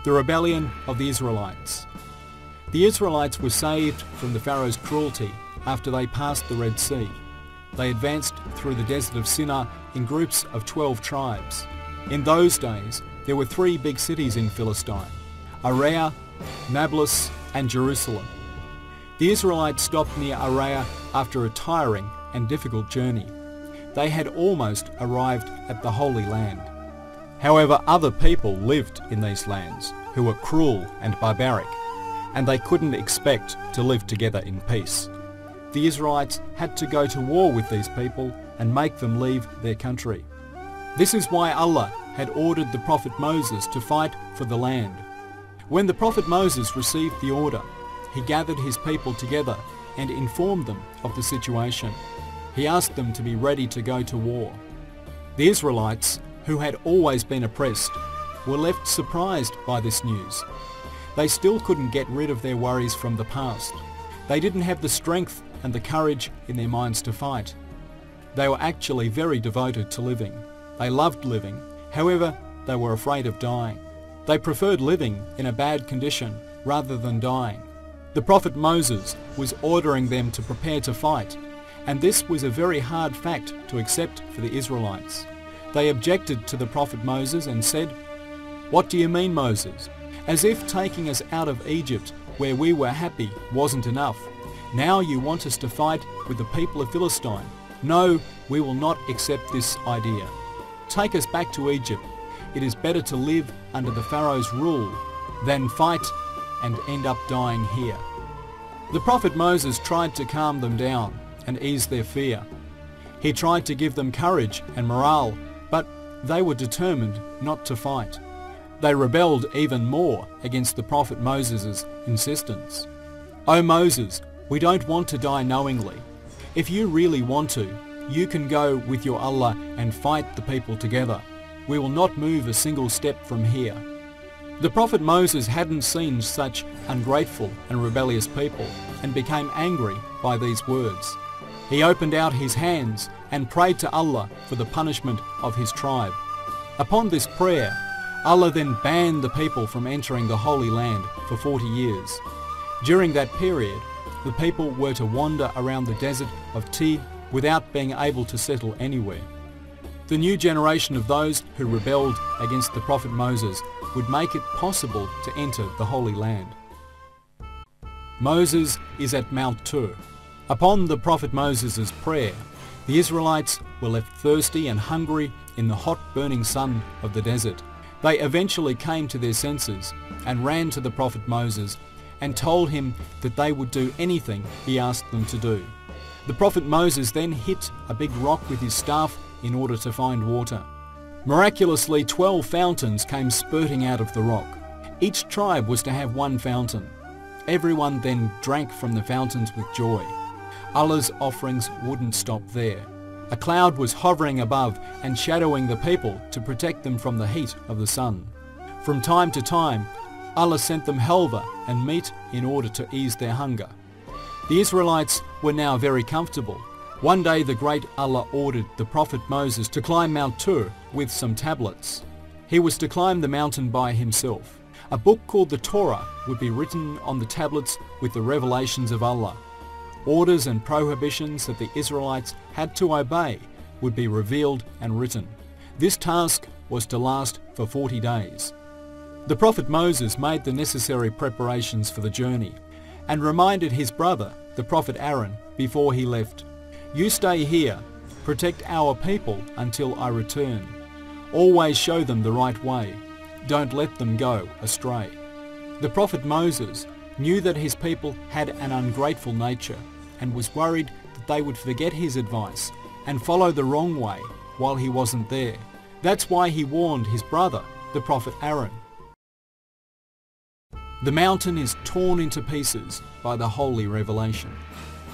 The rebellion of the Israelites. The Israelites were saved from the Pharaoh's cruelty after they passed the Red Sea. They advanced through the desert of Sinai in groups of 12 tribes. In those days, there were 3 big cities in Philistine: Araiah, Nablus and Jerusalem. The Israelites stopped near Araiah after a tiring and difficult journey. They had almost arrived at the Holy Land. However, other people lived in these lands who were cruel and barbaric, and they couldn't expect to live together in peace. The Israelites had to go to war with these people and make them leave their country. This is why Allah had ordered the prophet Moses to fight for the land. When the prophet Moses received the order, he gathered his people together and informed them of the situation. He asked them to be ready to go to war. The Israelites, who had always been oppressed, were left surprised by this news. They still couldn't get rid of their worries from the past. They didn't have the strength and the courage in their minds to fight. They were actually very devoted to living. They loved living. However, they were afraid of dying. They preferred living in a bad condition rather than dying. The prophet Moses was ordering them to prepare to fight, and this was a very hard fact to accept for the Israelites. They objected to the prophet Moses and said, "What do you mean, Moses? As if taking us out of Egypt, where we were happy, wasn't enough. Now you want us to fight with the people of Philistine. No, we will not accept this idea. Take us back to Egypt. It is better to live under the Pharaoh's rule than fight and end up dying here." The prophet Moses tried to calm them down and ease their fear. He tried to give them courage and morale, but they were determined not to fight. They rebelled even more against the prophet Moses' insistence. "O Moses, we don't want to die knowingly. If you really want to, you can go with your Allah and fight the people together. We will not move a single step from here." The prophet Moses hadn't seen such ungrateful and rebellious people and became angry by these words. He opened out his hands and prayed to Allah for the punishment of his tribe. Upon this prayer, Allah then banned the people from entering the Holy Land for 40 years. During that period, the people were to wander around the desert of Tih without being able to settle anywhere. The new generation of those who rebelled against the prophet Moses would make it possible to enter the Holy Land. Moses is at Mount Tur. Upon the prophet Moses' prayer, the Israelites were left thirsty and hungry in the hot burning sun of the desert. They eventually came to their senses and ran to the prophet Moses and told him that they would do anything he asked them to do. The prophet Moses then hit a big rock with his staff in order to find water. Miraculously, 12 fountains came spurting out of the rock. Each tribe was to have one fountain. Everyone then drank from the fountains with joy. Allah's offerings wouldn't stop there. A cloud was hovering above and shadowing the people to protect them from the heat of the sun. From time to time, Allah sent them halva and meat in order to ease their hunger. The Israelites were now very comfortable. One day the great Allah ordered the prophet Moses to climb Mount Tur with some tablets. He was to climb the mountain by himself. A book called the Torah would be written on the tablets with the revelations of Allah. Orders and prohibitions that the Israelites had to obey would be revealed and written. This task was to last for 40 days. The prophet Moses made the necessary preparations for the journey and reminded his brother, the prophet Aaron, before he left. "You stay here, protect our people until I return. Always show them the right way. Don't let them go astray." The prophet Moses knew that his people had an ungrateful nature and was worried that they would forget his advice and follow the wrong way while he wasn't there. That's why he warned his brother, the prophet Aaron. The mountain is torn into pieces by the holy revelation.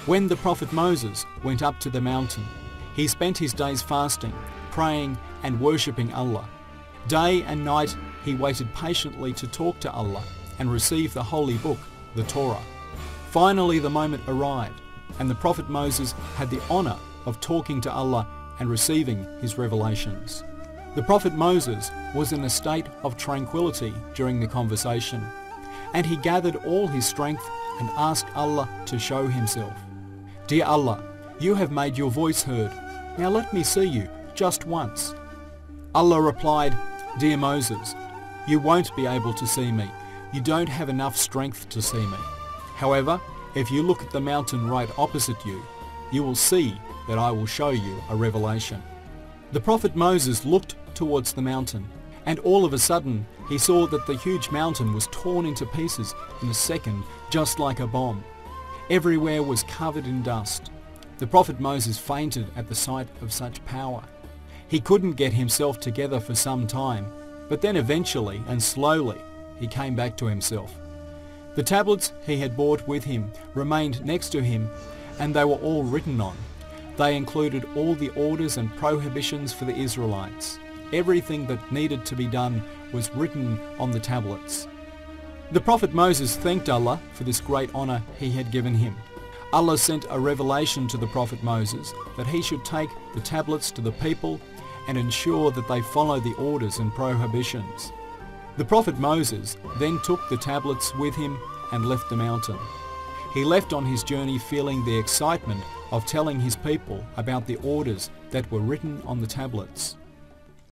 When the prophet Moses went up to the mountain, he spent his days fasting, praying and worshipping Allah. Day and night he waited patiently to talk to Allah and receive the holy book, the Torah. Finally the moment arrived, and the prophet Moses had the honour of talking to Allah and receiving his revelations. The prophet Moses was in a state of tranquility during the conversation, and he gathered all his strength and asked Allah to show himself. "Dear Allah, you have made your voice heard. Now let me see you just once." Allah replied, "Dear Moses, you won't be able to see me. You don't have enough strength to see me. However, if you look at the mountain right opposite you, you will see that I will show you a revelation." The prophet Moses looked towards the mountain, and all of a sudden he saw that the huge mountain was torn into pieces in a second, just like a bomb. Everywhere was covered in dust. The prophet Moses fainted at the sight of such power. He couldn't get himself together for some time, but then eventually and slowly he came back to himself. The tablets he had brought with him remained next to him, and they were all written on. They included all the orders and prohibitions for the Israelites. Everything that needed to be done was written on the tablets. The prophet Moses thanked Allah for this great honor he had given him. Allah sent a revelation to the prophet Moses that he should take the tablets to the people and ensure that they follow the orders and prohibitions. The prophet Moses then took the tablets with him and left the mountain. He left on his journey feeling the excitement of telling his people about the orders that were written on the tablets.